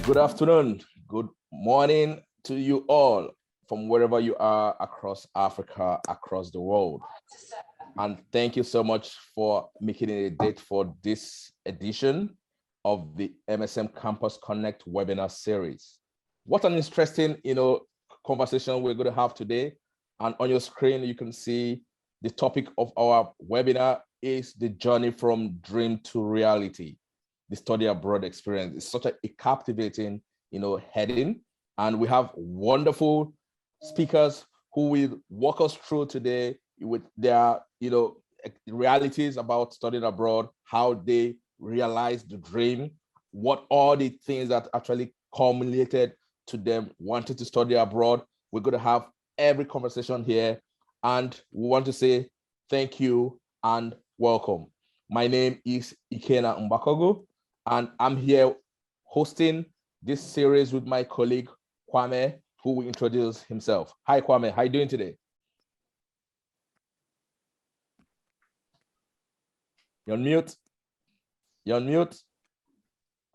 Good afternoon, good morning to you all from wherever you are across Africa, across the world. And thank you so much for making it a date for this edition of the MSM Campus Connect webinar series. What an interesting, conversation we're going to have today. And on your screen, you can see the topic of our webinar is the journey from dream to reality, the study abroad experience. It's such a captivating, heading. And we have wonderful speakers who will walk us through today with their, realities about studying abroad, how they realize the dream, what are the things that actually culminated to them wanting to study abroad. We're going to have every conversation here, and we want to say thank you and welcome. My name is Ikena Mbakogo, and I'm here hosting this series with my colleague Kwame, who will introduce himself. Hi Kwame, how are you doing today? You're on mute. You're on mute.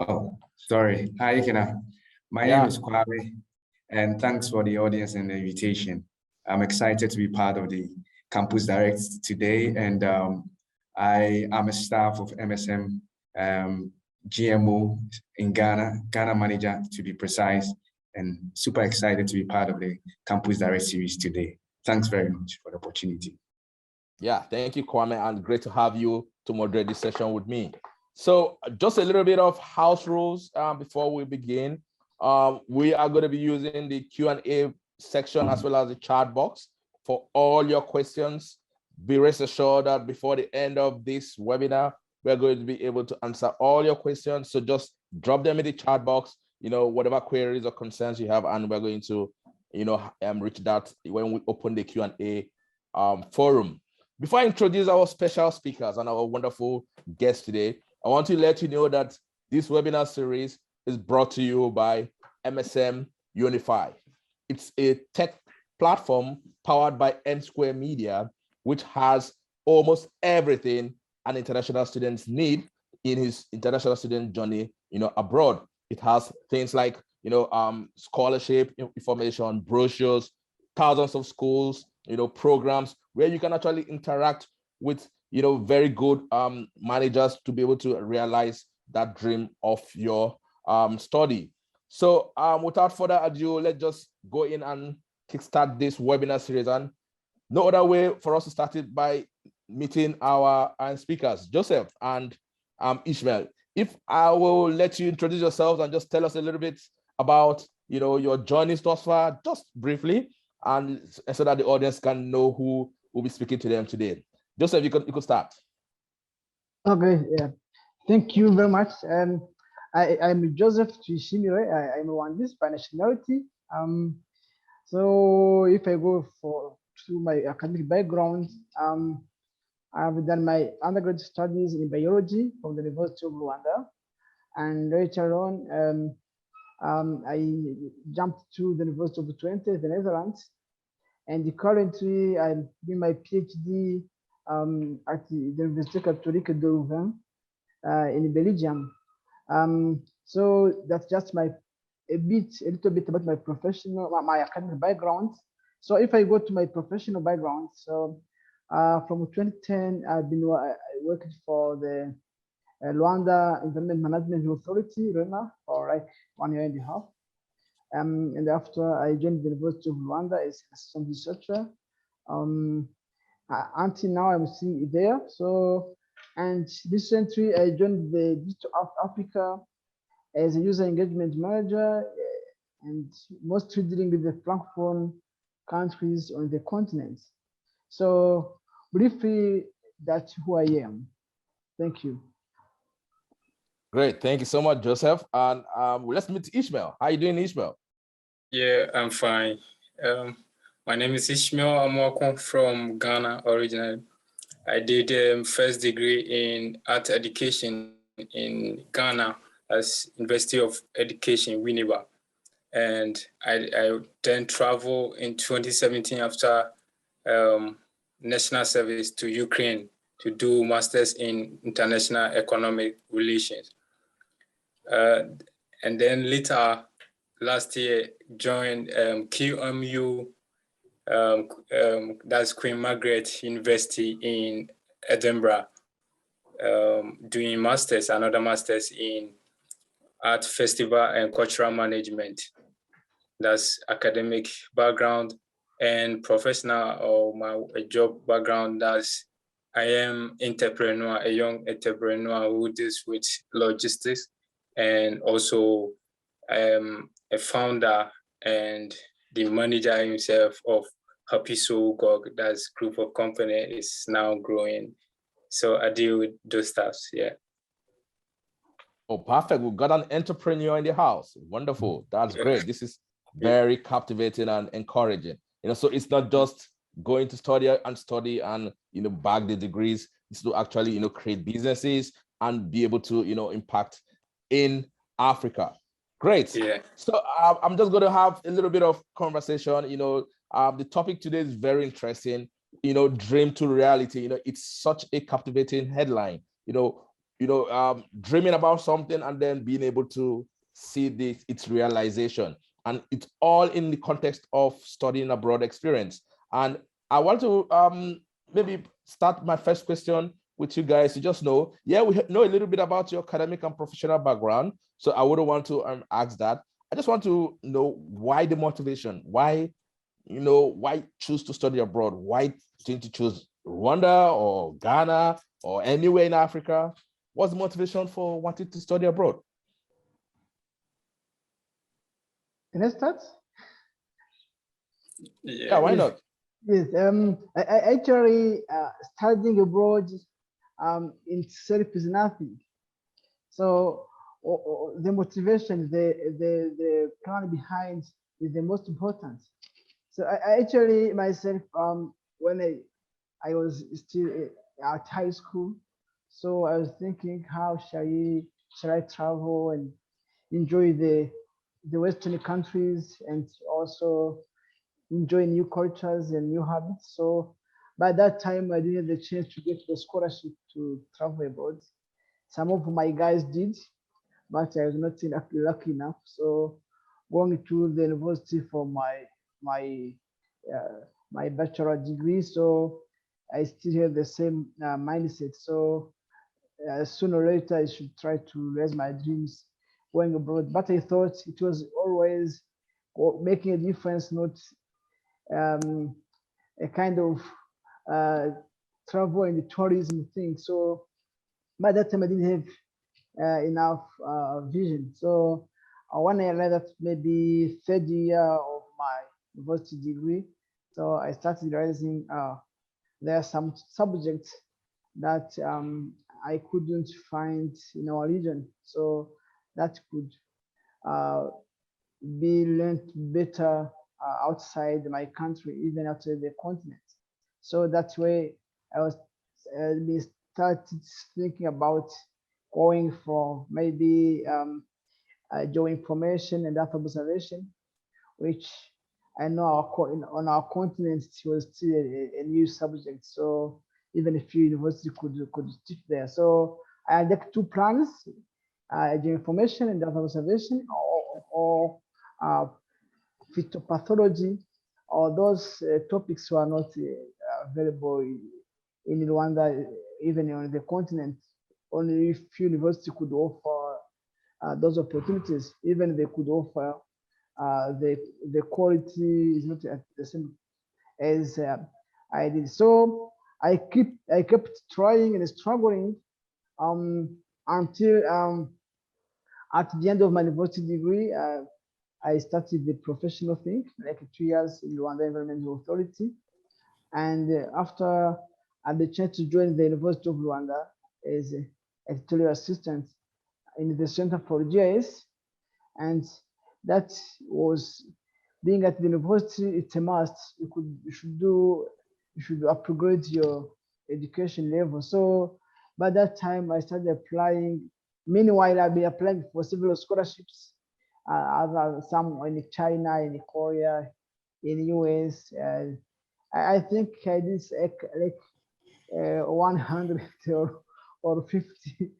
Oh, sorry. Hi Ikena. My name is Kwame, and thanks for the audience and the invitation. I'm excited to be part of the Campus Direct today, and I am a staff of MSM GMO in Ghana manager to be precise, and super excited to be part of the Campus Direct series today. Thanks very much for the opportunity. Yeah, thank you, Kwame, and great to have you to moderate this session with me. So just a little bit of house rules before we begin. We are going to be using the Q&A section as well as the chat box for all your questions. Be rest assured that before the end of this webinar, we're going to be able to answer all your questions. So just drop them in the chat box, whatever queries or concerns you have, and we're going to, reach that when we open the Q&A forum. Before I introduce our special speakers and our wonderful guests today, I want to let you know that this webinar series is brought to you by MSM Unify. It's a tech platform powered by M Square Media, which has almost everything an international students need in his international student journey, abroad. It has things like, scholarship information, brochures, thousands of schools, programs where you can actually interact with, very good managers to be able to realize that dream of your study. So without further ado, let's just go in and kickstart this webinar series. And no other way for us to start it by meeting our speakers, Joseph and Ishmeal. If I will let you introduce yourselves and just tell us a little bit about, your journey thus far, just briefly, and so that the audience can know who will be speaking to them today. Joseph, you could start. Okay, yeah. Thank you very much. I'm Joseph Tuyishimire. I'm Rwandese by nationality. So if I go to my academic background, I've done my undergraduate studies in biology from the University of Rwanda, and later on, I jumped to the University of Twente, the Netherlands, and currently I'm doing my PhD at the Université Catholique de Louvain in Belgium. So that's just a little bit about my academic background. So if I go to my professional background, so from 2010, I've been working for the Rwanda Environment Management Authority, REMA, for like 1 year and a half. And after I joined the University of Rwanda as an assistant researcher. Until now, I'm still there. So, and recently I joined the Digital Africa as a user engagement manager, and mostly dealing with the Francophone countries on the continent. So briefly, that's who I am. Thank you. Great, thank you so much, Joseph. And let's meet Ishmeal. How are you doing, Ishmeal? Yeah, I'm fine. My name is Ishmeal Amoako from Ghana originally. I did first degree in art education in Ghana as University of Education, Winneba. And I then traveled in 2017 after national service to Ukraine to do masters in international economic relations. and then later last year joined QMU, that's Queen Margaret University in Edinburgh, doing another master's in art festival and cultural management. That's academic background, and professional or my job background. That's I am entrepreneur, a young entrepreneur who deals with logistics, and also I am a founder and the manager himself of Happy Soul Gog. That's group of company is now growing. So I deal with those stuffs, yeah. Oh, perfect. We've got an entrepreneur in the house. Wonderful. That's great. This is very captivating and encouraging. So it's not just going to study and bag the degrees. It's to actually create businesses and be able to impact in Africa. Great. Yeah. So I'm just going to have a little bit of conversation. The topic today is very interesting. Dream to reality. It's such a captivating headline. Dreaming about something and then being able to see its realization. And it's all in the context of studying abroad experience. And I want to maybe start my first question with you guys to just know, we know a little bit about your academic and professional background. So I wouldn't want to ask that. I just want to know why the motivation, why choose to study abroad? Why didn't you choose Rwanda or Ghana or anywhere in Africa? What's the motivation for wanting to study abroad? Can I start? Yeah, why not? Yes, I actually studying abroad in itself is nothing. So the motivation, the plan behind is the most important. So I actually myself, when I was still at high school, so I was thinking, how shall I travel and enjoy the Western countries and also enjoy new cultures and new habits. So by that time, I didn't have the chance to get the scholarship to travel abroad. Some of my guys did, but I was not lucky enough. So going to the university for my bachelor degree. So I still have the same mindset. So sooner or later, I should try to raise my dreams going abroad. But I thought it was always making a difference, not a kind of travel and tourism thing. So by that time, I didn't have enough vision. So when I read that maybe third year of my university degree, so I started realizing there are some subjects that I couldn't find in our region. So that could be learned better outside my country, even outside the continent. So that way I was started thinking about going for maybe geoinformation and data observation, which I know on our continent it was still a new subject. So even a few universities could teach there. So I had like two plans: geoinformation and data observation, or phytopathology. Or those topics were not available in Rwanda, even on the continent. Only a few universities could offer those opportunities. Even they could offer the quality is not at the same as I did. So I kept trying and struggling until at the end of my university degree, I started the professional thing, like 2 years in Rwanda Environmental Authority. And after I had the chance to join the University of Rwanda as a editorial assistant in the Center for GIS. And that was being at the university, it's a must. You should upgrade your education level. So by that time, I started applying. Meanwhile, I've been applying for several scholarships, some in China, in Korea, in US. I think I did like 100 or 50,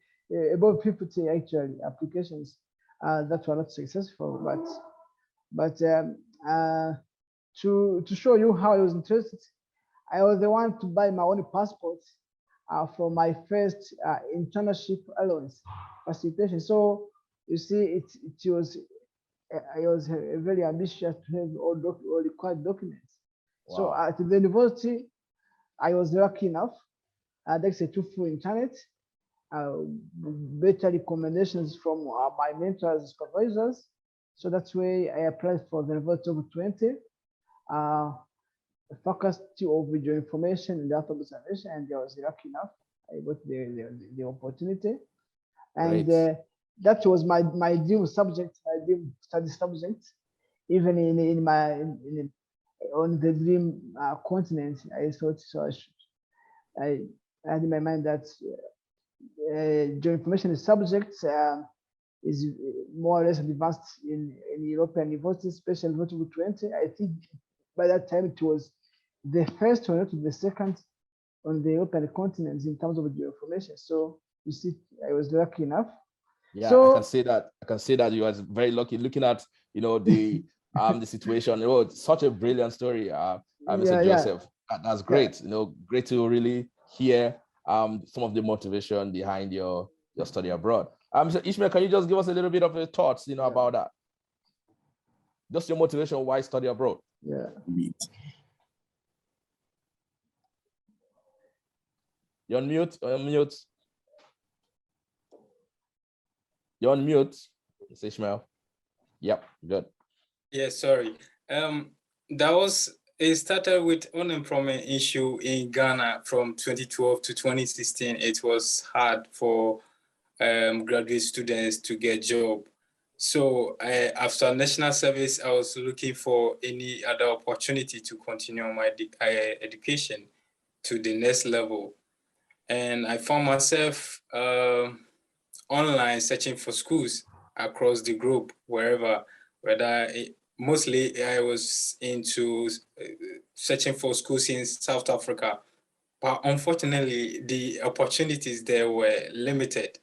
about 50 actually applications that were not successful. But to show you how I was interested, I was the one to buy my own passport for my first internship allowance facilitation. So you see, it was I was very ambitious to have all required documents. Wow. So at the university, I was lucky enough. Thanks to full internet, better recommendations from my mentors, supervisors. So that's why I applied for the University of 20. Faculty of Video Information and Data Observation, and I was lucky enough. I got the opportunity, and that was my dream subject, my dream study subject. Even on the dream continent, I thought so. I had in my mind that geoinformation subject is more or less advanced in European universities, especially University 20. I think by that time it was the first or not the second on the European continent in terms of geoinformation. So you see, I was lucky enough. Yeah, so, I can say that you was very lucky looking at the situation. It's such a brilliant story, Mr. Joseph. That's great. Great to really hear some of the motivation behind your study abroad. Mr. Ishmeal, can you just give us a little bit of your thoughts, about that? Just your motivation why study abroad. Yeah. You're on mute. You're on mute, Mr. Ishmeal. Yep, good. Yeah, sorry. It started with unemployment issue in Ghana from 2012 to 2016. It was hard for graduate students to get job. So after national service, I was looking for any other opportunity to continue my education to the next level. And I found myself online searching for schools across the globe, mostly I was into searching for schools in South Africa, but unfortunately the opportunities there were limited.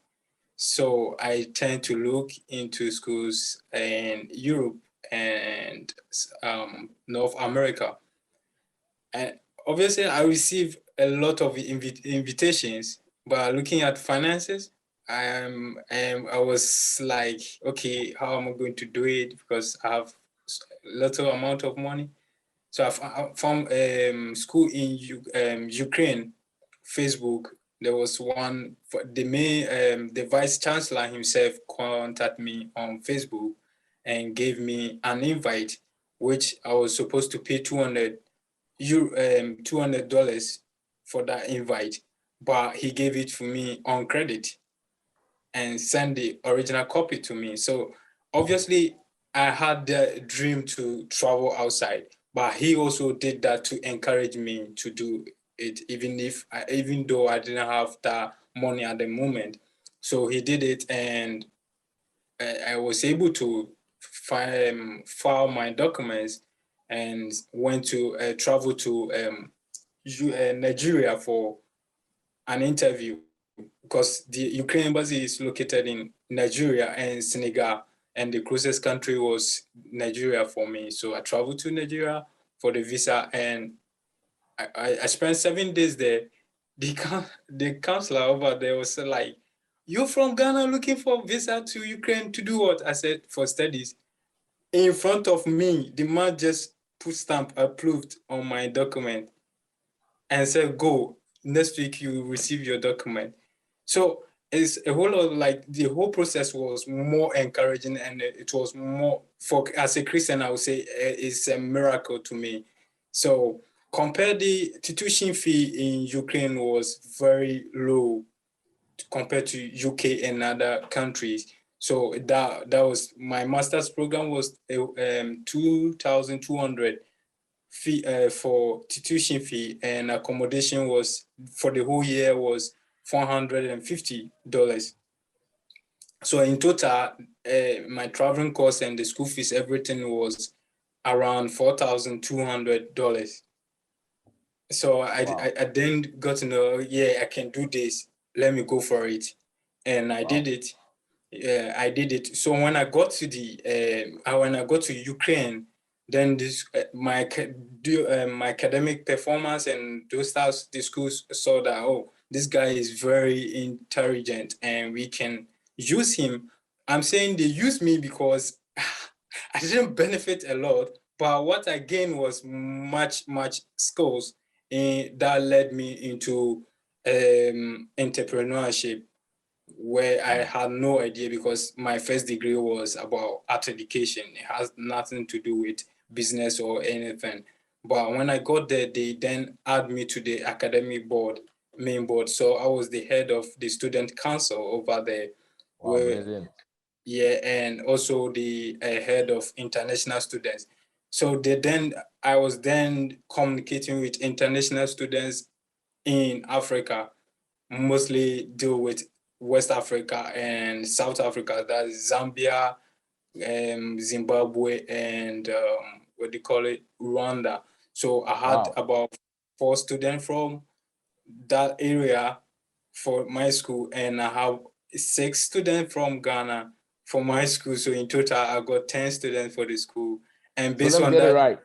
So I tend to look into schools in Europe and North America. And obviously I received a lot of invitations, but looking at finances, I was like, okay, how am I going to do it? Because I have little amount of money. So I found school in Ukraine, Facebook. There was one, the vice chancellor himself contacted me on Facebook and gave me an invite, which I was supposed to pay $200 for that invite, but he gave it for me on credit and sent the original copy to me. So obviously I had the dream to travel outside, but he also did that to encourage me to do it, even though I didn't have that money at the moment. So he did it, and I was able to file my documents and went to travel to Nigeria for an interview, because the Ukraine embassy is located in Nigeria and Senegal, and the closest country was Nigeria for me. So I traveled to Nigeria for the visa, and I spent 7 days there. The counselor over there was like, "You're from Ghana looking for visa to Ukraine to do what?" I said, "For studies." In front of me, the man just put stamp approved on my document and said, "Go, next week you receive your document." So it's a whole lot, like the whole process was more encouraging, and it was more, as a Christian, I would say it's a miracle to me. So compare the tuition fee in Ukraine was very low compared to UK and other countries. So that was, my master's program was 2,200 fee for tuition fee, and accommodation was for the whole year was $450. So in total, my traveling costs and the school fees, everything was around $4,200. So I then got to know, yeah, I can do this. Let me go for it, and I did it. Yeah, I did it. So when I got to Ukraine, then this my academic performance and those stars, the schools saw that, oh, this guy is very intelligent and we can use him. I'm saying they used me because I didn't benefit a lot, but what I gained was much skills, and that led me into entrepreneurship, where I had no idea, because my first degree was about art education. It has nothing to do with business or anything. But when I got there, they then add me to the academic board, main board. So I was the head of the student council over there. Wow, Where, brilliant. yeah, and also the head of international students. So I was then communicating with international students in Africa, mostly deal with West Africa and South Africa, that's Zambia, Zimbabwe, and what do you call it, Rwanda. So I had about 4 students from that area for my school, and I have 6 students from Ghana for my school. So in total, I got 10 students for the school. And So based let me on get it that, right.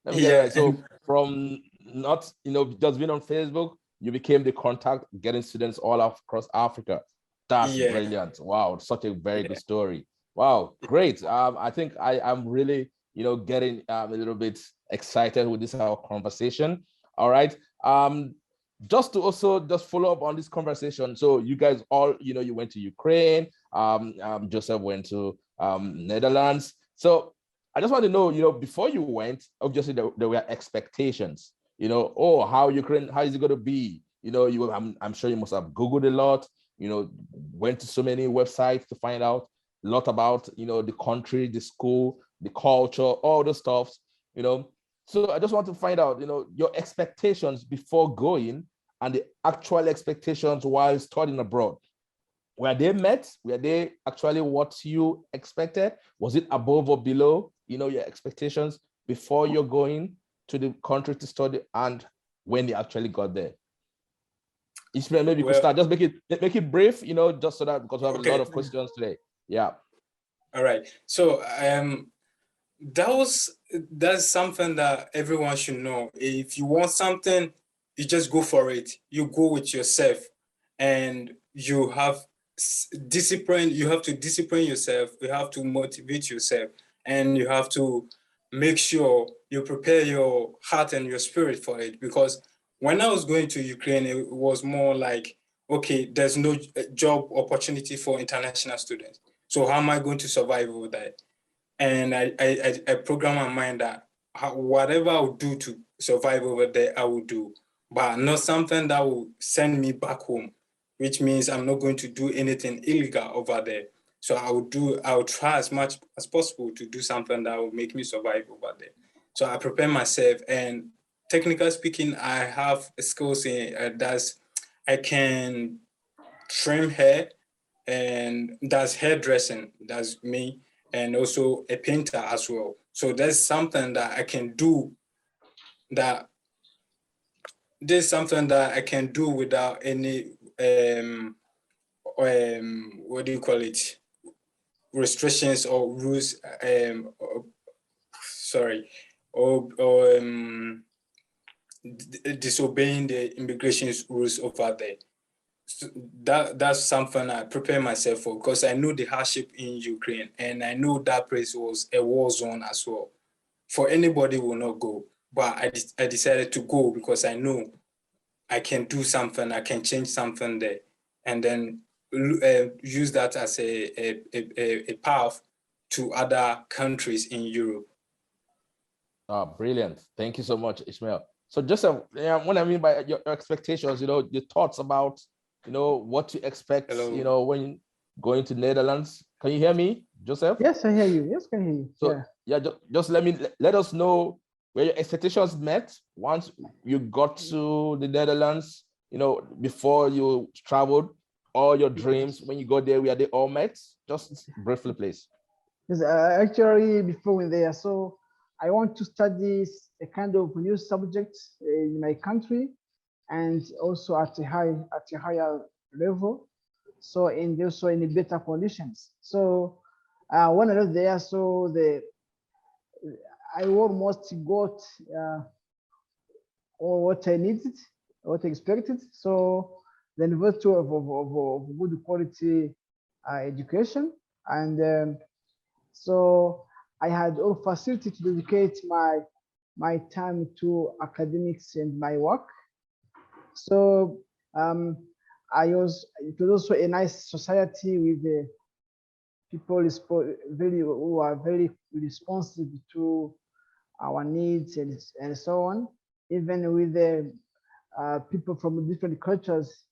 Let me get it yeah, right. So from not, just being on Facebook, you became the contact, getting students all across Africa. That's yeah, brilliant. Wow, such a very good story. Wow, great. I think I'm really, getting a little bit excited with this our conversation. All right. Just to also just follow up on this conversation. So you guys all, you went to Ukraine. Jospeh went to Netherlands. So I just want to know, before you went, obviously there were expectations. Oh, how is it going to be? I'm sure you must have Googled a lot. Went to so many websites to find out a lot about, the country, the school, the culture, all the stuff. So I just want to find out, your expectations before going and the actual expectations while studying abroad. Were they met? Were they actually what you expected? Was it above or below, your expectations before you're going to the country to study and when you actually got there? Ishmeal, maybe you could start. Just make it brief, just so that, because we have a lot of questions today. Yeah. All right. So that's something that everyone should know. If you want something, you just go for it. You go with yourself, and you have discipline. You have to discipline yourself. You have to motivate yourself, and you have to make sure you prepare your heart and your spirit for it. Because when I was going to Ukraine, it was more like, okay, there's no job opportunity for international students. So how am I going to survive over there? And I program my mind that whatever I will do to survive over there, I will do, but not something that will send me back home, which means I'm not going to do anything illegal over there. So I will try as much as possible to do something that will make me survive over there. So I prepare myself, and technically speaking, I have skills in I can trim hair, and that's hairdressing, that's me, and also a painter as well. So there's something that I can do without any what do you call it, restrictions or rules, disobeying the immigration rules over there. So that's something I prepare myself for, because I know the hardship in Ukraine, and I know that place was a war zone as well. For anybody will not go, but I decided to go because I know I can do something, I can change something there, and then use that as a path to other countries in Europe. Brilliant. Thank you so much, Ishmeal. So Jospeh, what I mean by your expectations, your thoughts about, what to expect, Hello. when going to Netherlands. Can you hear me, Jospeh? Yes, I hear you. Yes, can hear you. So just let us know where your expectations met once you got to the Netherlands, before you traveled, all your dreams, when you got there, were they all met? Just briefly, please. Yes, actually, before we there, so I want to study a kind of new subject in my country, and also at a higher level. so in also in better conditions. So when I was there, so I almost got all what I needed, what I expected. So the university of good quality education, and so I had all facility to dedicate my time to academics and my work. So it was also a nice society with people who are very responsive to our needs and so on, even with the people from different cultures,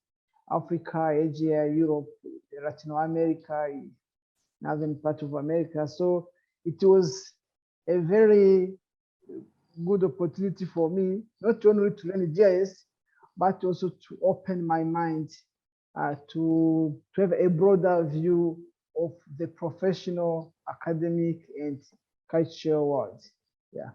Africa, Asia, Europe, Latin America, northern part of America. So it was a very good opportunity for me, not only to learn GIS, but also to open my mind to have a broader view of the professional, academic, and cultural world. Yeah.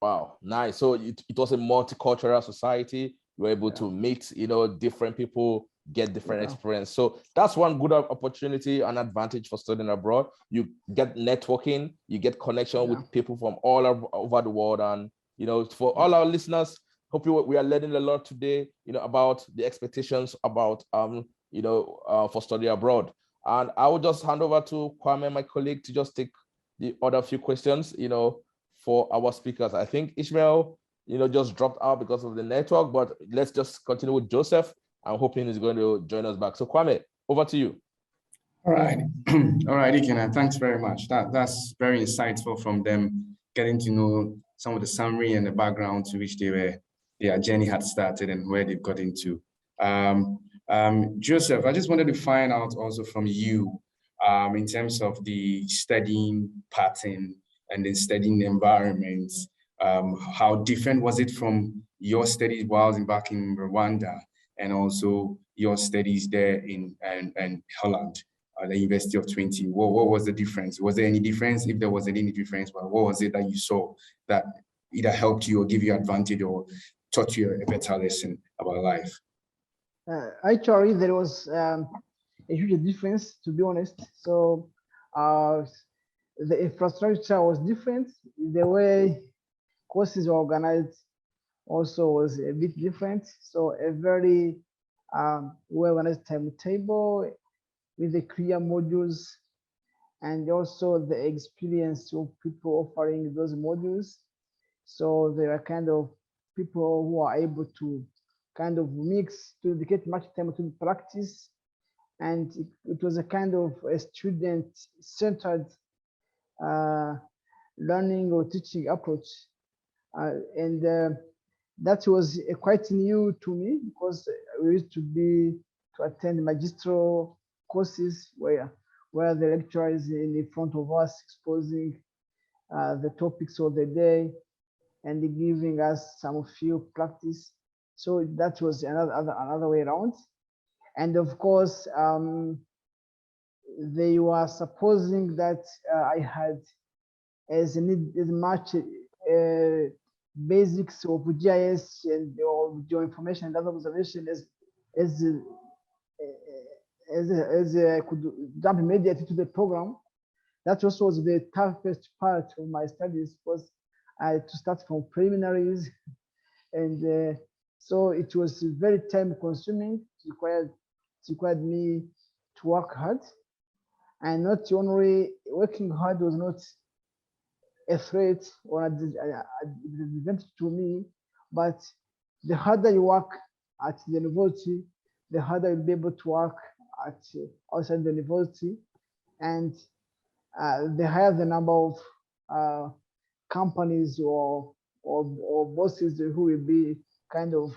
Wow, nice. So it was a multicultural society. You were able to meet, different people, get different experience. So that's one good opportunity, an advantage for studying abroad. You get networking, you get connection with people from all over the world. And, for all our listeners, hope we are learning a lot today, about the expectations about, for study abroad. And I will just hand over to Kwame, my colleague, to just take the other few questions, for our speakers. I think Ishmeal, just dropped out because of the network, but let's just continue with Jospeh. I'm hoping he's going to join us back. So Kwame, over to you. All right. All right, Ikena, thanks very much. That's very insightful from them, getting to know some of the summary and the background to which their journey had started and where they've got into. Jospeh, I just wanted to find out also from you in terms of the studying pattern and the studying environments, how different was it from your studies while back in Rwanda and also your studies there in Holland, the University of Twente? What was the difference? Was there any difference? If there was any difference, well, what was it that you saw that either helped you or give you advantage or taught you a better lesson about life? Actually, there was a huge difference, to be honest. So the infrastructure was different. The way courses were organized also was a bit different. So a very well-organized timetable with the clear modules and also the experience of people offering those modules. So there are kind of people who are able to kind of mix, to dedicate much time to practice. And it was a kind of a student-centered learning or teaching approach. And that was quite new to me because we used to attend magistral courses where the lecturer is in front of us exposing the topics of the day and giving us some field practice. So that was another way around. And of course, they were supposing that I had as much basics of GIS and geoinformation and other observation as I could jump immediately to the program. That also was the toughest part of my studies, was I had to start from preliminaries, and so it was very time consuming. It required me to work hard, and not only working hard was not a threat or an advantage to me, but the harder you work at the university, the harder you'll be able to work at outside the university, and the higher the number of companies or bosses who will be kind of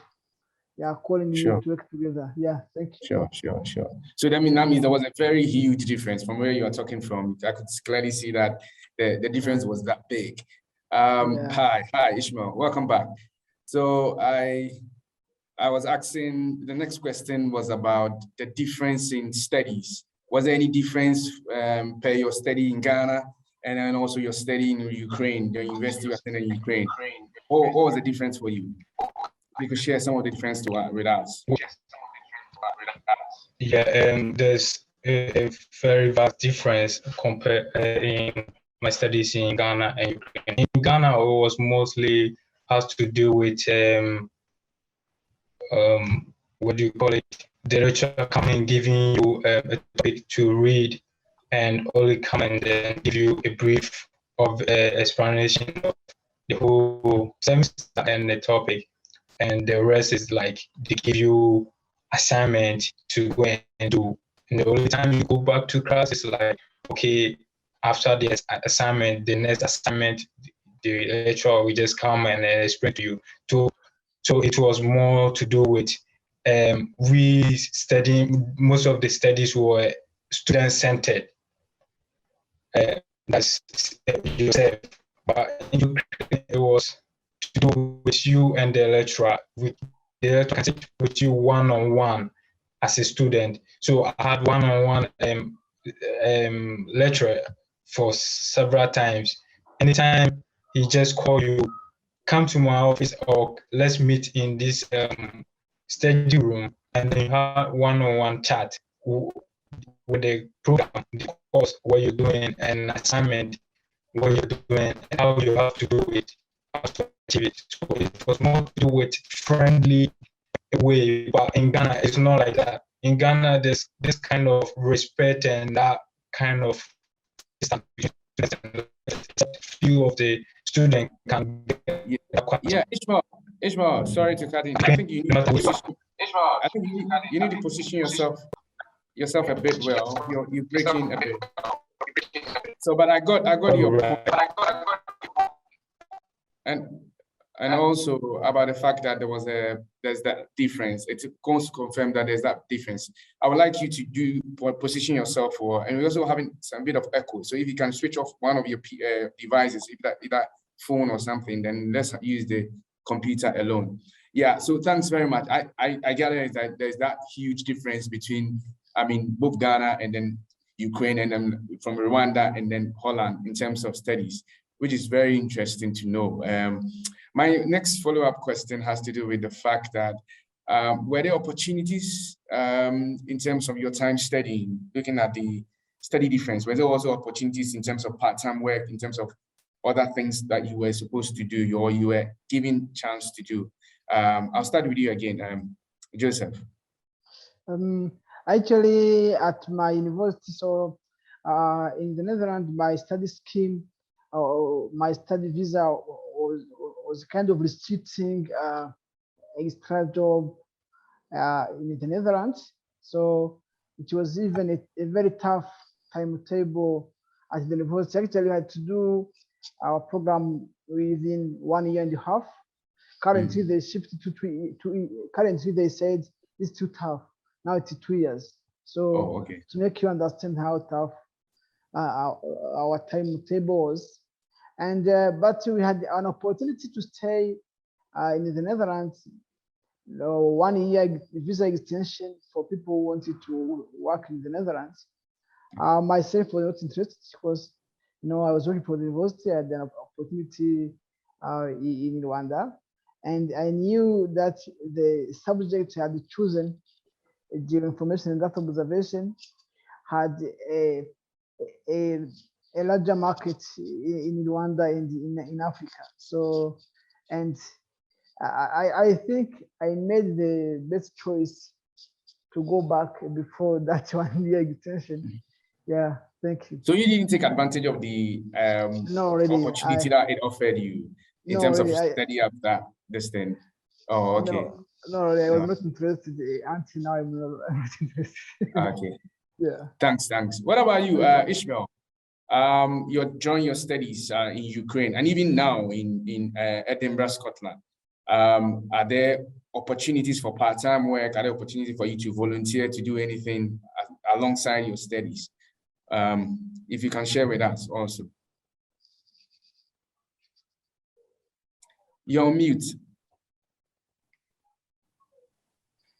calling you to work together. Yeah, thank you. Sure. So that means there was a very huge difference from where you are talking from. I could clearly see that the difference was that big. Hi, Ishmeal, welcome back. So I was asking, the next question was about the difference in studies. Was there any difference per your study in Ghana and then also your study in Ukraine, the university you attended in Ukraine? What was the difference for you? You could share some of the difference with us. Yeah, there's a very vast difference compared in my studies in Ghana and Ukraine. In Ghana, it was mostly has to do with what do you call it? The lecturer coming giving you a topic to read, and only come and then give you a brief of explanation of the whole semester and the topic, and the rest is like they give you assignment to go and do. And the only time you go back to class is like, okay, after the assignment, the next assignment, the lecturer will just come and explain to you. So it was more to do with we studying, most of the studies were student-centered. That's yourself, but it was to do with you and the lecturer. The lecturer can teach with you one-on-one as a student. So I had one-on-one lecturer for several times. Anytime he just call you, come to my office or let's meet in this study room, and then you have one-on-one chat with the program, the course, what you're doing, and assignment, what you're doing, and how you have to do it, how to achieve it. So it was more to do with friendly way, but in Ghana, it's not like that. In Ghana, there's this kind of respect and that kind of few of the student can yeah. Ishmeal, sorry to cut in. I think you need to position, I think you need to position yourself a bit well. You're breaking a bit. So, but I got your point. And also about the fact that there's that difference. It's going to confirm that there's that difference. I would like you to position yourself and we're also having some bit of echo. So if you can switch off one of your devices, if that phone or something, then let's use the computer alone. Yeah, so thanks very much. I gather that there's that huge difference between, both Ghana and then Ukraine, and then from Rwanda and then Holland in terms of studies, which is very interesting to know. My next follow-up question has to do with the fact that were there opportunities in terms of your time studying, looking at the study difference? Were there also opportunities in terms of part-time work, in terms of other things that you were supposed to do or you were given chance to do? I'll start with you again, Joseph. Actually, at my university, so in the Netherlands, my study scheme, my study visa was kind of restricting extra job in the Netherlands. So it was even a very tough timetable at the university. Actually, I had to do our program within 1 year and a half. Currently, they shifted to currently they said it's too tough. Now it's 2 years. So to make you understand how tough our timetable was. And but we had an opportunity to stay in the Netherlands, 1 year visa extension for people who wanted to work in the Netherlands. Myself was not interested because I was working for the university. I had an opportunity in Rwanda, and I knew that the subject I had chosen, geoinformation and data observation, had a larger market in Rwanda and in Africa. So, and I think I made the best choice to go back before that 1 year extension. Yeah, thank you. So you didn't take advantage of the opportunity that it offered you in terms of study after this thing? Oh, okay. No, I was not interested. Until now, I'm not interested. Okay. Yeah. Thanks. What about you, Ishmeal? You're joining your studies in Ukraine and even now in Edinburgh, Scotland. Are there opportunities for part-time work? Are there opportunities for you to volunteer to do anything alongside your studies? If you can share with us also. You're on mute.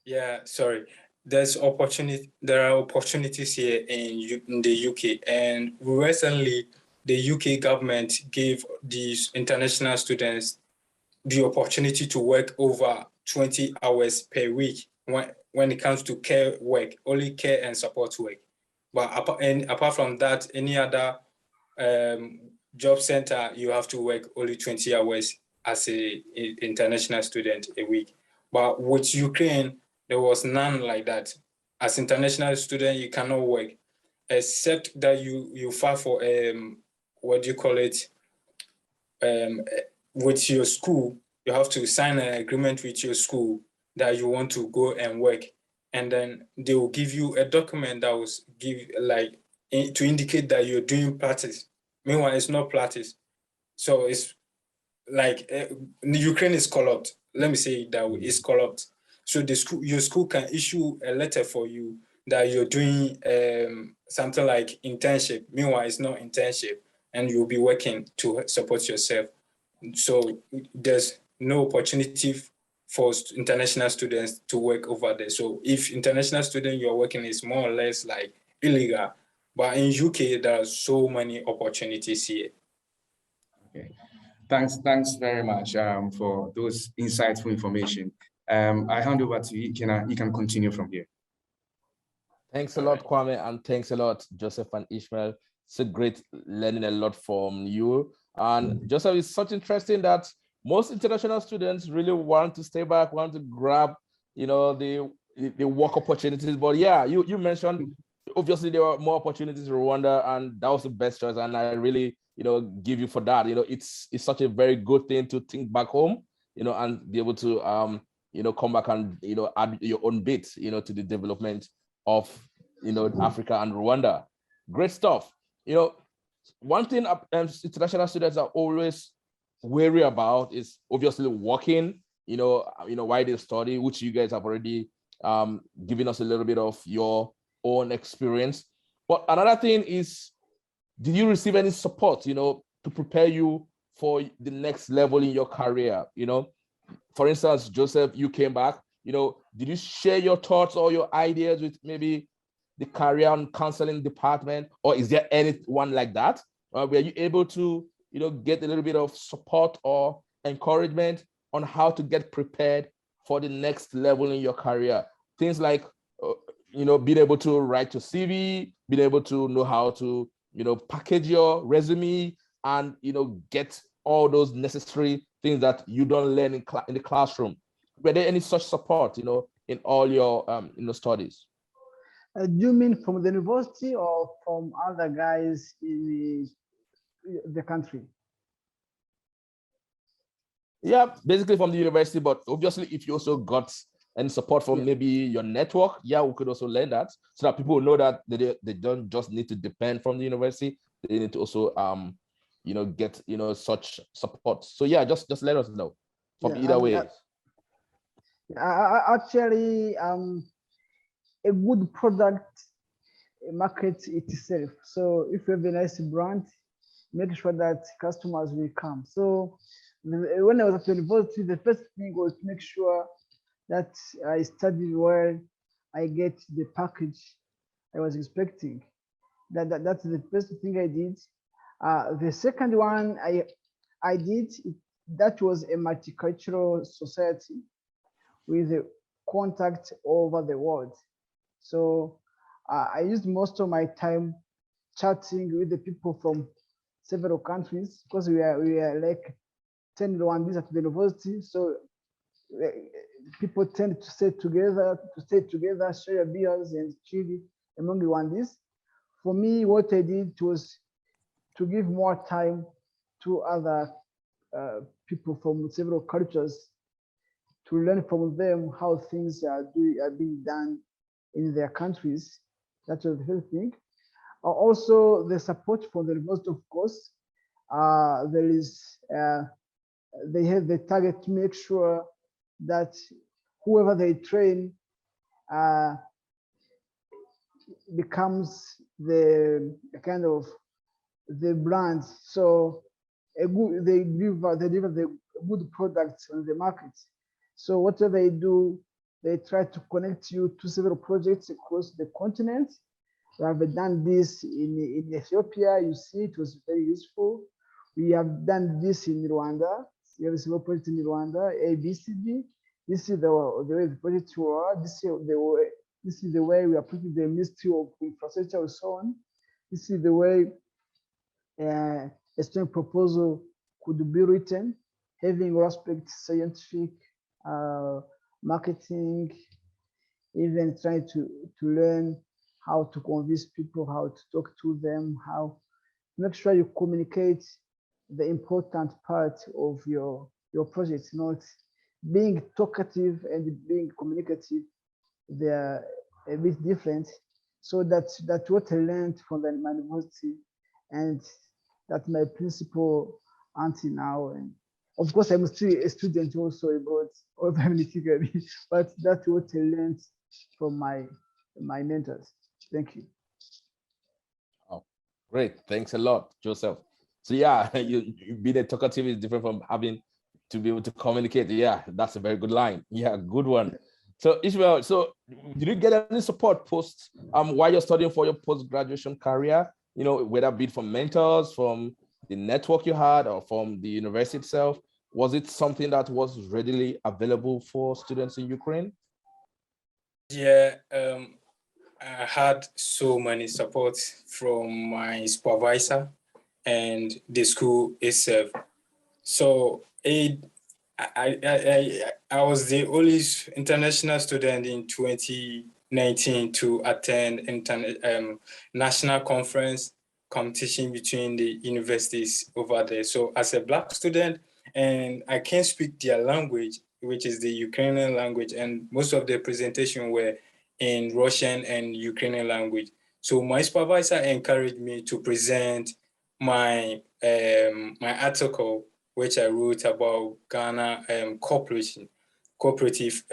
Yeah, sorry. There are opportunities here in the UK, and recently the UK government gave these international students the opportunity to work over 20 hours per week when it comes to care work, only care and support work. But apart from that, any other job center, you have to work only 20 hours as a international student a week. But with Ukraine, there was none like that. As international student, you cannot work, except that you file for what do you call it? With your school, you have to sign an agreement with your school that you want to go and work, and then they will give you a document that will give to indicate that you're doing practice. Meanwhile, it's not practice, so it's like Ukraine is corrupt. Let me say it that way. It's corrupt. So your school can issue a letter for you that you're doing something like internship. Meanwhile, it's not internship, and you'll be working to support yourself. So there's no opportunity for international students to work over there. So if international student you're working is more or less like illegal, but in UK there are so many opportunities here. Okay, thanks very much for those insightful information. I hand over to you. You can continue from here. Thanks a lot, Kwame, and thanks a lot, Joseph and Ishmeal. It's a great learning a lot from you. And Joseph, it's such interesting that most international students really want to stay back, want to grab, the work opportunities. But yeah, you mentioned obviously there were more opportunities in Rwanda, and that was the best choice. And I really, give you for that. It's such a very good thing to think back home, and be able to come back and add your own bit, to the development of Africa and Rwanda. Great stuff. One thing international students are always wary about is obviously working, while they study, which you guys have already given us a little bit of your own experience. But another thing is, did you receive any support, to prepare you for the next level in your career? For instance, Joseph, you came back, did you share your thoughts or your ideas with maybe the career and counseling department, or is there anyone like that? Were you able to, get a little bit of support or encouragement on how to get prepared for the next level in your career? Things like, being able to write your CV, being able to know how to, package your resume, and, get all those necessary things that you don't learn in the classroom. Were there any such support, in all your studies? Do you mean from the university or from other guys in the country? Yeah, basically from the university, but obviously if you also got any support from maybe your network, we could also learn that, so that people know that they don't just need to depend from the university, they need to also get such support. So yeah, just let us know from either way. Actually, a good product markets itself. So if you have a nice brand, make sure that customers will come. So when I was at university, the first thing was to make sure that I studied well, I get the package I was expecting. That's the first thing I did. The second one I did, that was a multicultural society with a contact over the world. So I used most of my time chatting with the people from several countries, because we are like 10 Rwandese at the university. So people tend to stay together, share beers and chill among Rwandese. For me, what I did was to give more time to other people from several cultures, to learn from them how things are being done in their countries. That was the first thing. Also, the support from the university, of course. They have the target to make sure that whoever they train becomes the kind of the brand. So they deliver the good products on the market. So whatever they do, they try to connect you to several projects across the continent. We have done this in Ethiopia. You see, it was very useful. We have done this in Rwanda. We have several projects in Rwanda, ABCD, This is the way the project works. This is the way we are putting the Ministry of Infrastructure and so on. This is the way a student proposal could be written, having respect scientific, marketing, even trying to learn how to convince people, how to talk to them, how make sure you communicate the important part of your project, not being talkative and being communicative. They are a bit different. So that's what I learned from the university, and that my principal until now. And of course, I'm still a student also about all the but that's what I learned from my mentors. Thank you. Oh, great. Thanks a lot, Joseph. So yeah, you being a talkative is different from having to be able to communicate. Yeah, that's a very good line. Yeah, good one. So Ishmeal, so did you get any support post while you're studying for your post-graduation career? You know, whether it be from mentors, from the network you had, or from the university itself? Was it something that was readily available for students in Ukraine? Yeah, I had so many support from my supervisor and the school itself. So I was the only international student in 2019 to attend national conference competition between the universities over there. So as a Black student, and I can't speak their language, which is the Ukrainian language, and most of the presentation were in Russian and Ukrainian language. So my supervisor encouraged me to present my my article, which I wrote about Ghana cooperative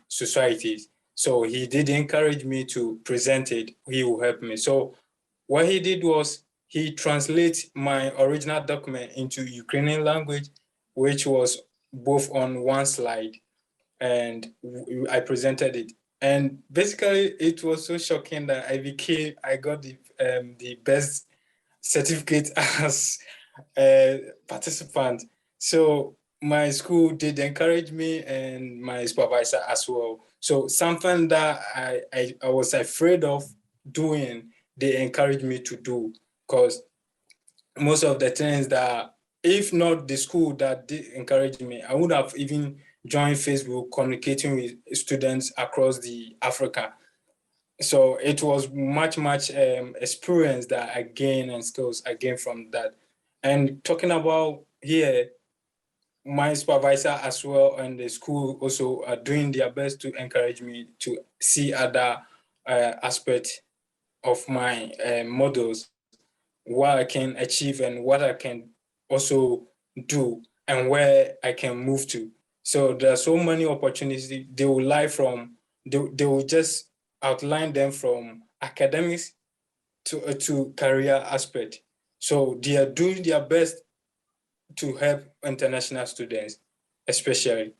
societies. So he did encourage me to present it. He will help me. So what he did was he translated my original document into Ukrainian language, which was both on one slide, and I presented it. And basically, it was so shocking that I got the best certificate as a participant. So my school did encourage me, and my supervisor as well. So something that I was afraid of doing, they encouraged me to do, because most of the things that, if not the school that did encourage me, I would have even joined Facebook, communicating with students across the Africa. So it was much experience that I gained and skills I gained from that. And talking about here, my supervisor as well and the school also are doing their best to encourage me to see other aspects of my models, what I can achieve and what I can also do and where I can move to. So there are so many opportunities. They will lie from, they will just outline them from academics to career aspect. So they are doing their best to help international students, especially.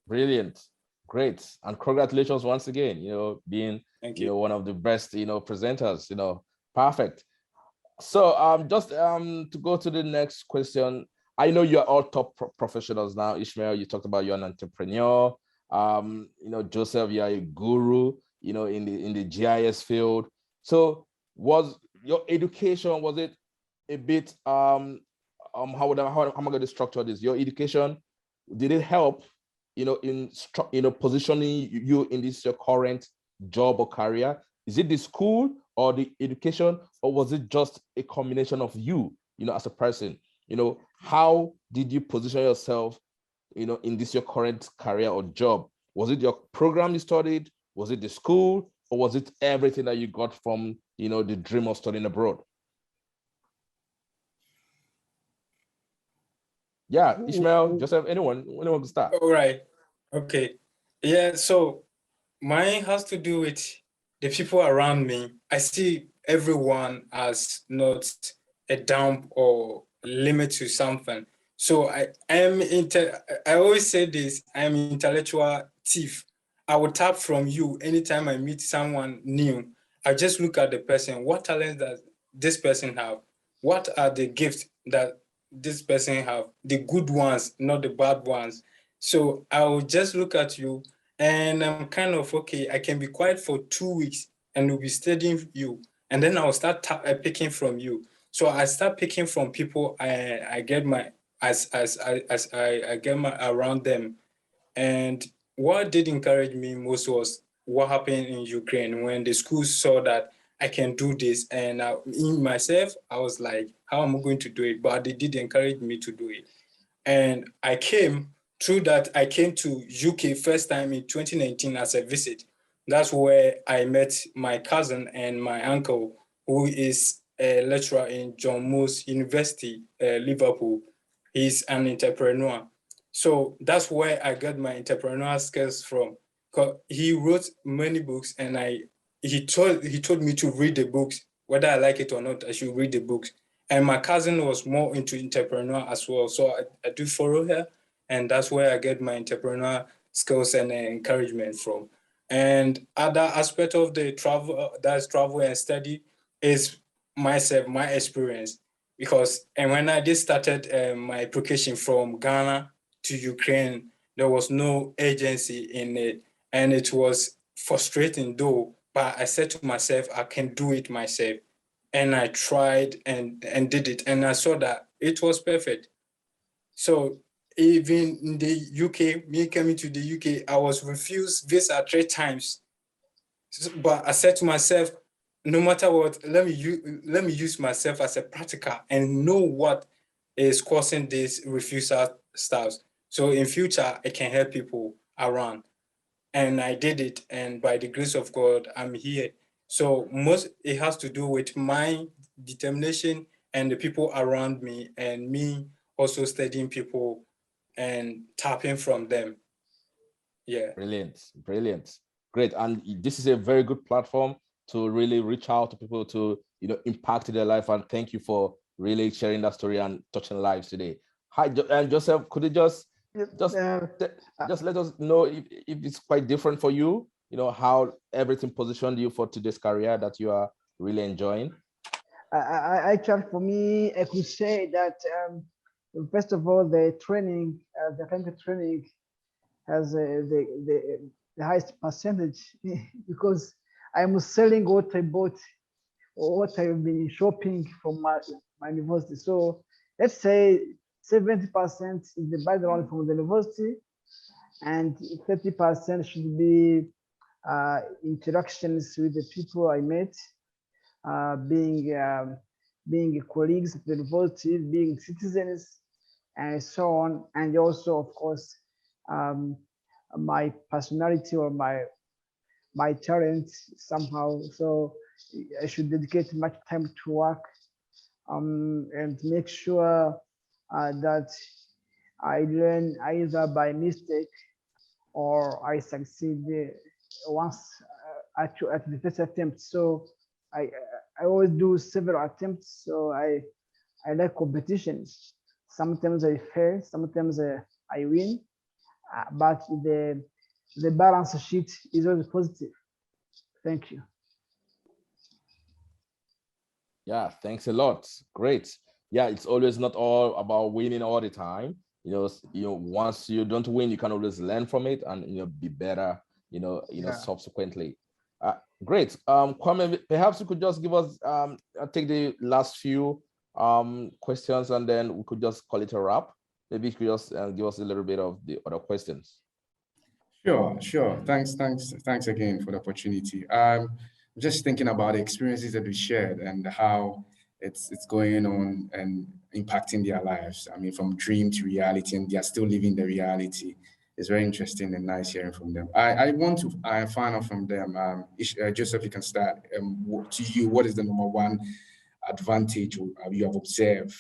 Brilliant, great, and congratulations once again. You know, being Thank you know one of the best presenters. Perfect. So just to go to the next question. I know you're all top professionals now. Ishmeal, you talked about you're an entrepreneur. Joseph, you're a guru. In the GIS field. So was your education, was it a bit how am I going to structure this? Your education, did it help in positioning you in this your current job or career? Is it the school or the education, or was it just a combination of you as a person? How did you position yourself in this your current career or job? Was it your program you studied? Was it the school, or was it everything that you got from the dream of studying abroad? Yeah, Ishmeal, Joseph, anyone can start. All right. Okay. Yeah, so mine has to do with the people around me. I see everyone as not a dump or limit to something. So I always say this, I'm an intellectual thief. I will tap from you anytime I meet someone new. I just look at the person. What talent does this person have? What are the gifts that this person have the good ones, not the bad ones. So I will just look at you and I'm kind of, okay, I can be quiet for 2 weeks and will be studying you. And then I'll start picking from you. So I start picking from people I get my, as I get my around them. And what did encourage me most was what happened in Ukraine when the school saw that I can do this. And in myself, I was like, how am I going to do it? But they did encourage me to do it. And I came through that. I came to UK first time in 2019 as a visit. That's where I met my cousin and my uncle, who is a lecturer in John Moores University, Liverpool. He's an entrepreneur. So that's where I got my entrepreneurial skills from. He wrote many books, and he told me to read the books, whether I like it or not. I should read the books. And my cousin was more into entrepreneur as well, so I do follow her, and that's where I get my entrepreneur skills and encouragement from. And other aspect of the travel, that's travel and study, is myself, my experience. Because and when I just started my application from Ghana to Ukraine, there was no agency in it. And it was frustrating though, but I said to myself, I can do it myself. And I tried and did it. And I saw that it was perfect. So even in the UK, me coming to the UK, I was refused visa 3 times. But I said to myself, no matter what, let me use myself as a practical and know what is causing these refusal styles. So in future, I can help people around. And I did it. And by the grace of God, I'm here. So it has to do with my determination and the people around me, and me also studying people and tapping from them. Yeah. Brilliant, brilliant, great. And this is a very good platform to really reach out to people to, impact their life. And thank you for really sharing that story and touching lives today. Hi, and Joseph, could you just let us know if it's quite different for you, how everything positioned you for today's career that you are really enjoying? Actually, for me, I could say that first of all, the training, the kind of training has the highest percentage because I'm selling what I bought or what I've been shopping from my university. So let's say 70% is the background from the university, and 30% should be interactions with the people I met, being colleagues at the university, being citizens, and so on. And also, of course, my personality or my talent somehow. So I should dedicate much time to work and make sure that I learn either by mistake or I succeed once at the first attempt. So I always do several attempts. So I like competitions. Sometimes I fail, sometimes I win, but the balance sheet is always positive. Thank you. Yeah, thanks a lot. Great. Yeah, it's always not all about winning all the time. Once you don't win, you can always learn from it and be better. Subsequently. Great. Kwame, perhaps you could just give us take the last few questions, and then we could just call it a wrap. Maybe you could just give us a little bit of the other questions. Sure. Thanks again for the opportunity. Just thinking about the experiences that we shared and how it's going on and impacting their lives. I mean, from dream to reality, and they are still living the reality. It's very interesting and nice hearing from them. I want to find out from them. Joseph, you can start. To you, what is the number one advantage you have observed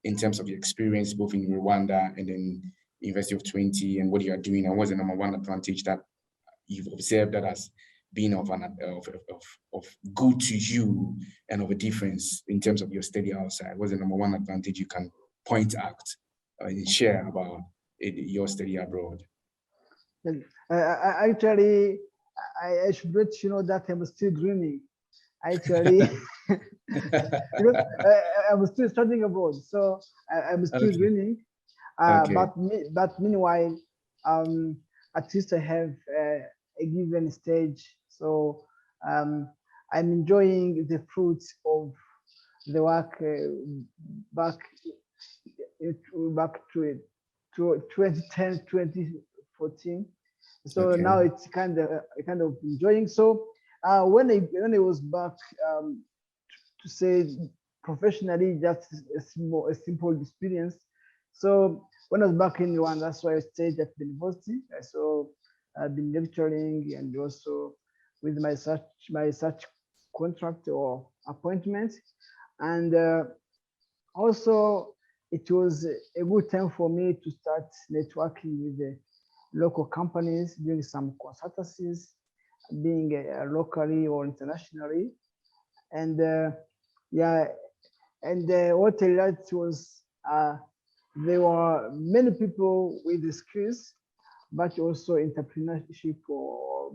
in terms of your experience both in Rwanda and in University of Twente, and what you are doing, and what's the number one advantage that you've observed that has been of good to you and of a difference in terms of your study outside? What's the number one advantage you can point out and share about your study abroad? Actually, I should let you know that I'm still dreaming. Actually, because I'm still studying abroad, so I'm still learning. But meanwhile, at least I have a given stage. So I'm enjoying the fruits of the work back to 2010, 2014. So now it's kind of enjoying. So when I was back, to say professionally, just a simple experience. So when I was back in Rwanda, that's why I stayed at the university. So I've been lecturing and also with my such contract or appointment. And also it was a good time for me to start networking with the local companies, doing some consultancies, being locally or internationally. And yeah, and what I liked was there were many people with the skills, but also entrepreneurship or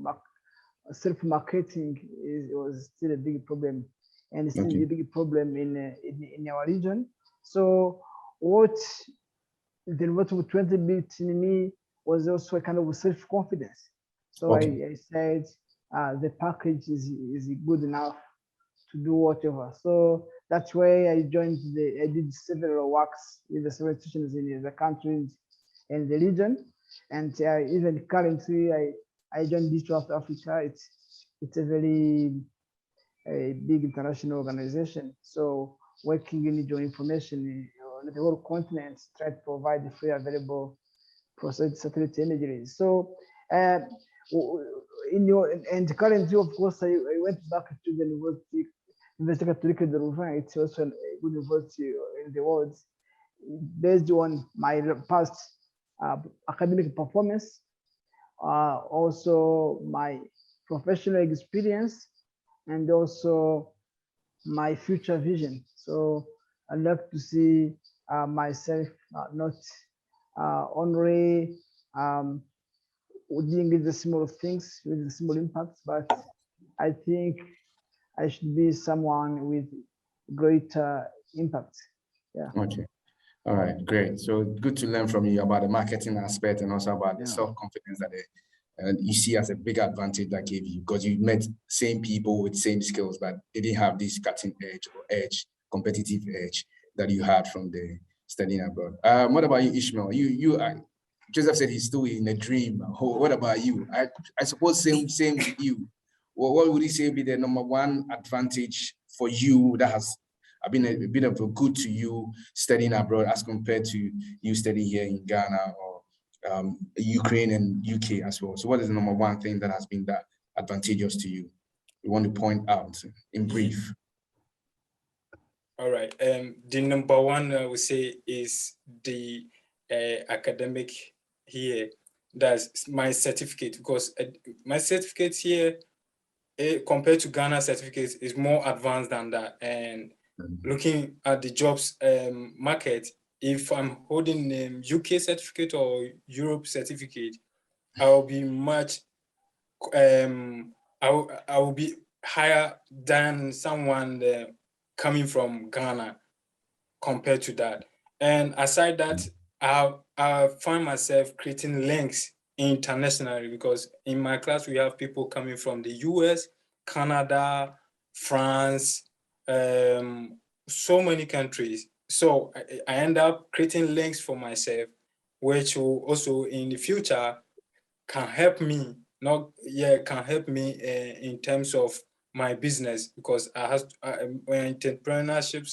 self-marketing was still a big problem, and still a big problem in our region. So what the University of 20 built in me was also a kind of self-confidence. So I said the package is good enough to do whatever. So that's why I did several works with the several institutions in the countries and the region. And even currently, I joined Digital Africa. It's a very big international organization. So working in digital information on the whole continent, try to provide the free available processed satellite imagery. So and currently, of course, I went back to the University Catholic de Louvain. It's also a good university in the world, based on my past academic performance, also my professional experience, and also my future vision. So I'd like to see myself not only dealing with the small things, with the small impacts, but I think I should be someone with greater impact. Yeah. Okay. All right, great. So good to learn from you about the marketing aspect and also about the self-confidence that you see as a big advantage that gave you, because you met same people with same skills, but they didn't have this cutting edge or competitive edge that you had from the studying abroad. What about you, Ishmeal? Joseph said he's still in a dream. What about you? I suppose same with you. Well, what would you say be the number one advantage for you that has been a bit of a good to you studying abroad as compared to you studying here in Ghana or Ukraine and UK as well? So what is the number one thing that has been that advantageous to you? You want to point out in brief? All right. The number one I would say is the academic here. That's my certificate, because my certificate here compared to Ghana certificates is more advanced than that. And looking at the jobs market, if I'm holding a UK certificate or Europe certificate, I will be much, I will be higher than someone coming from Ghana compared to that. And aside that, I find myself creating links internationally, because in my class, we have people coming from the US, Canada, France, so many countries. So I end up creating links for myself, which will also in the future can help me, in terms of my business, because I have my entrepreneurship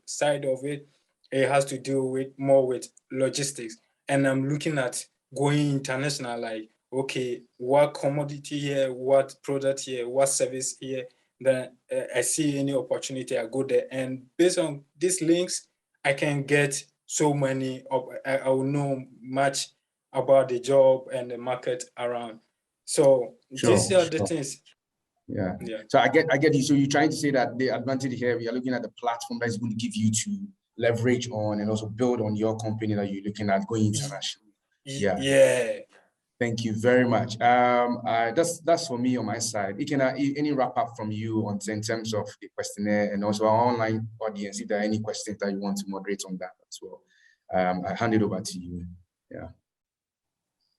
side of it, it has to do with more with logistics. And I'm looking at going international, like, okay, what commodity here, what product here, what service here, then I see any opportunity, I go there. And based on these links, I can get so many, I will know much about the job and the market around. So these are the things. Yeah. So I get you. So you're trying to say that the advantage here, we are looking at the platform that's going to give you to leverage on and also build on your company that you're looking at going international. Yeah. Thank you very much. That's for me on my side. Any wrap up from you in terms of the questionnaire and also our online audience, if there are any questions that you want to moderate on that as well. I hand it over to you. Yeah.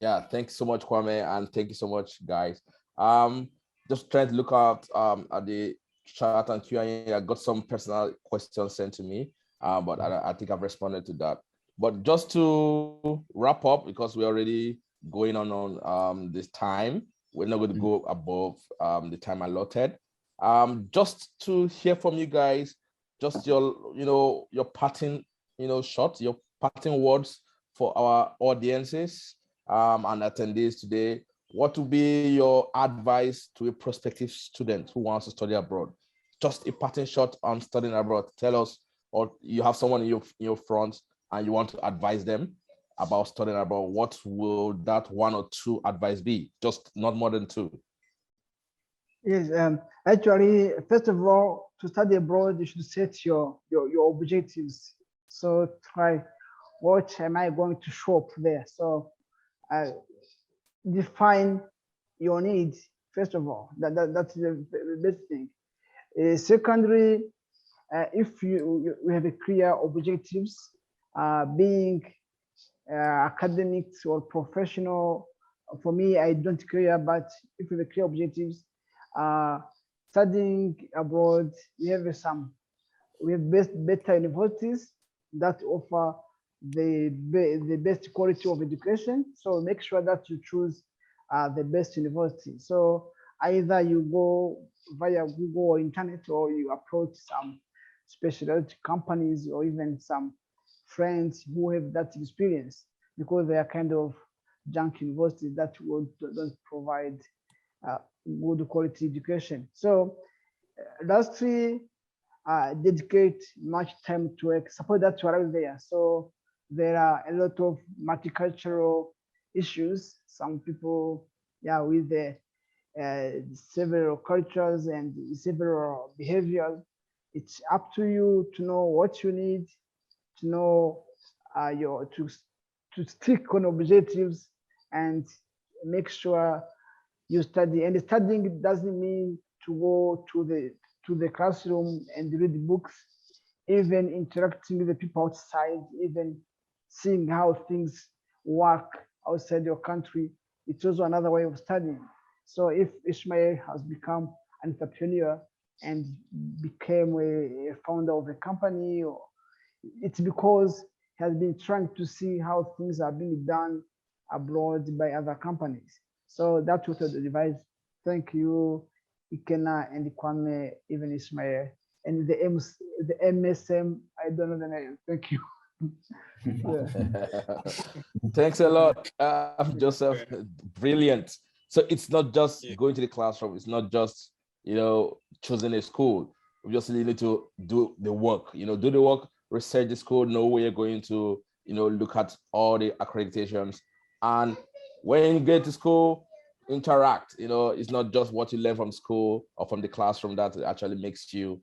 Yeah, thanks so much, Kwame, and thank you so much, guys. Just trying to look at the chat and Q&A. I got some personal questions sent to me, but I think I've responded to that. But just to wrap up, because we're already going on this time, we're not going to go above the time allotted. Just to hear from you guys, just your parting shots, your parting words for our audiences and attendees today. What would be your advice to a prospective student who wants to study abroad? Just a parting shot on studying abroad. Tell us, or you have someone in your front and you want to advise them about studying abroad. What will that one or two advice be? Just not more than two. Yes, actually, first of all, to study abroad, you should set your objectives. So try, what am I going to show up there? So define your needs, first of all. That's the best thing. Secondly, if you have a clear objectives, being academics or professional, for me, I don't care, but if you have clear objectives, studying abroad, we have better universities that offer the best quality of education. So make sure that you choose the best university. So either you go via Google or internet, or you approach some specialty companies or even some friends who have that experience, because they are kind of junk universities that don't provide good quality education. So lastly, dedicate much time to work, support that to arrive there. So there are a lot of multicultural issues. Some people, with the several cultures and several behaviors. It's up to you to know what you need, to know to stick on objectives and make sure you study. And studying doesn't mean to go to the classroom and read books. Even interacting with the people outside, even seeing how things work outside your country, it's also another way of studying. So if Ishmeal has become an entrepreneur and became a founder of a company, or it's because he has been trying to see how things are being done abroad by other companies. So that's what I advise. Thank you, Ikena and Kwame, even Ishmeal, and the MSM, I don't know the name. Thank you. Thanks a lot, Joseph. Brilliant. So it's not just going to the classroom. It's not just, choosing a school. Obviously, you need to do the work, do the work, research the school, know where you're going to, look at all the accreditations. And when you get to school, interact, it's not just what you learn from school or from the classroom that actually makes you,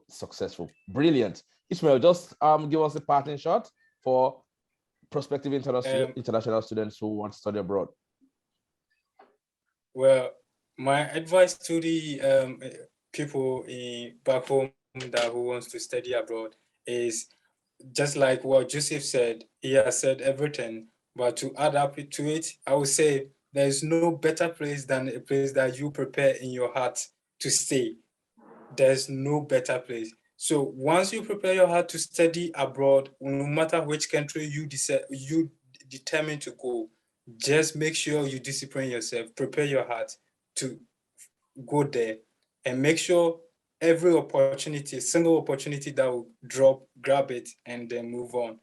successful. Brilliant. Ishmeal, just give us a parting shot for prospective international students who want to study abroad. Well, my advice to the people back home who wants to study abroad is just like what Joseph said. He has said everything, but to add up to it, I would say there's no better place than a place that you prepare in your heart to stay. There's no better place. So once you prepare your heart to study abroad, no matter which country you determine to go, just make sure you discipline yourself, prepare your heart to go there, and make sure every opportunity, single opportunity that will drop, grab it and then move on.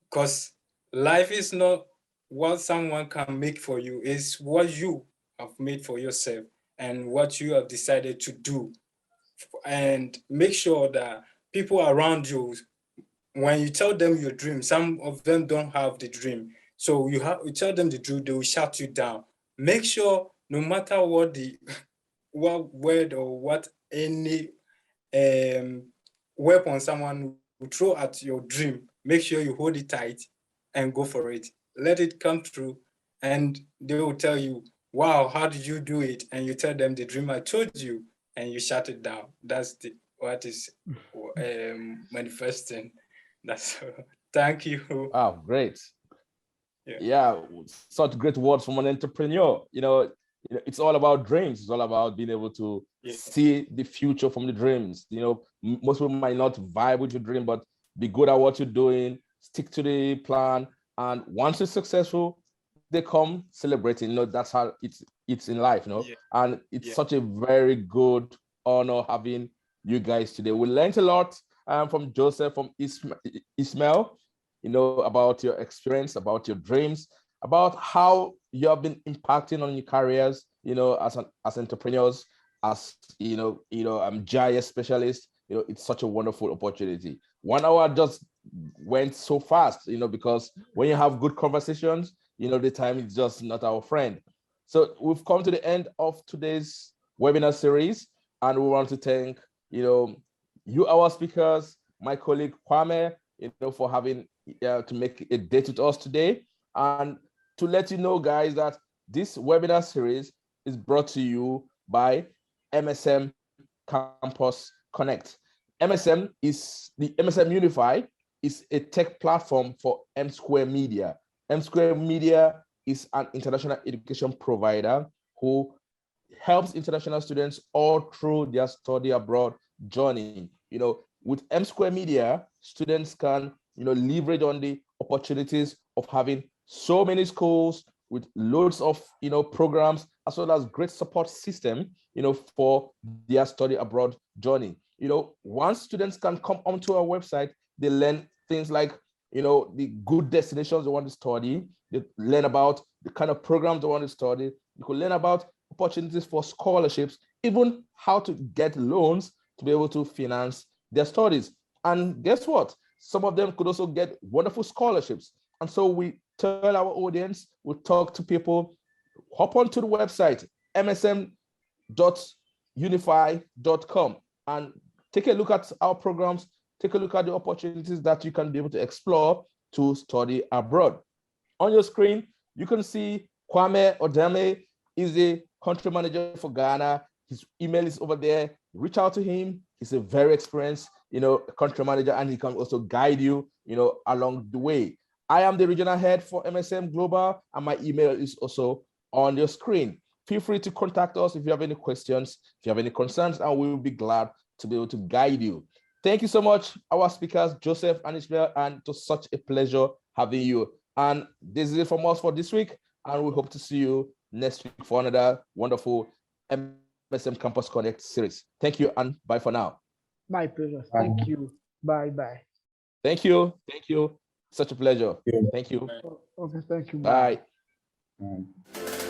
Because life is not what someone can make for you, it's what you have made for yourself and what you have decided to do. And make sure that people around you, when you tell them your dream, some of them don't have the dream. So you tell them the truth, they will shut you down. Make sure no matter what what word or what any weapon someone will throw at your dream, make sure you hold it tight and go for it. Let it come true and they will tell you, wow, how did you do it? And you tell them the dream I told you, and you shut it down. That's what is manifesting. That's thank you. Wow, great. Yeah, such great words from an entrepreneur. It's all about dreams. It's all about being able to see the future from the dreams. Most people might not vibe with your dream, but be good at what you're doing, stick to the plan, and once you're successful, they come celebrating. That's how it's in life. And it's such a very good honor having you guys today. We learned a lot from Jospeh, from Ishmeal, about your experience, about your dreams, about how you have been impacting on your careers, as entrepreneurs, as GIS specialists. It's such a wonderful opportunity. 1 hour just went so fast, because when you have good conversations, the time is just not our friend. So we've come to the end of today's webinar series, and we want to thank, you, our speakers, my colleague Kwame, for having to make a date with us today, and to let you know, guys, that this webinar series is brought to you by MSM Campus Connect. MSM Unify is a tech platform for M-Square Media. M-Square Media is an international education provider who helps international students all through their study abroad journey. With M-Square Media, students can leverage on the opportunities of having so many schools with loads of programs, as well as great support system for their study abroad journey. Once students can come onto our website, they learn things like the good destinations they want to study. They learn about the kind of programs they want to study. You could learn about opportunities for scholarships, even how to get loans to be able to finance their studies. And guess what? Some of them could also get wonderful scholarships. And so we tell our audience, we talk to people, hop onto the website, msm.unify.com, and take a look at our programs, take a look at the opportunities that you can be able to explore to study abroad. On your screen, you can see Kwame Odame is the country manager for Ghana. His email is over there. Reach out to him. He's a very experienced, country manager, and he can also guide you, along the way. I am the regional head for MSM Global, and my email is also on your screen. Feel free to contact us if you have any questions, if you have any concerns, and we will be glad to be able to guide you. Thank you so much, our speakers, Jospeh and Ishmeal, and it was such a pleasure having you. And this is it from us for this week, and we hope to see you next week for another wonderful MSM Campus Connect series. Thank you, and bye for now. My pleasure. Thank you. Bye-bye. Thank you. Thank you. Such a pleasure. Thank you. Okay, thank you. Bye. Bye.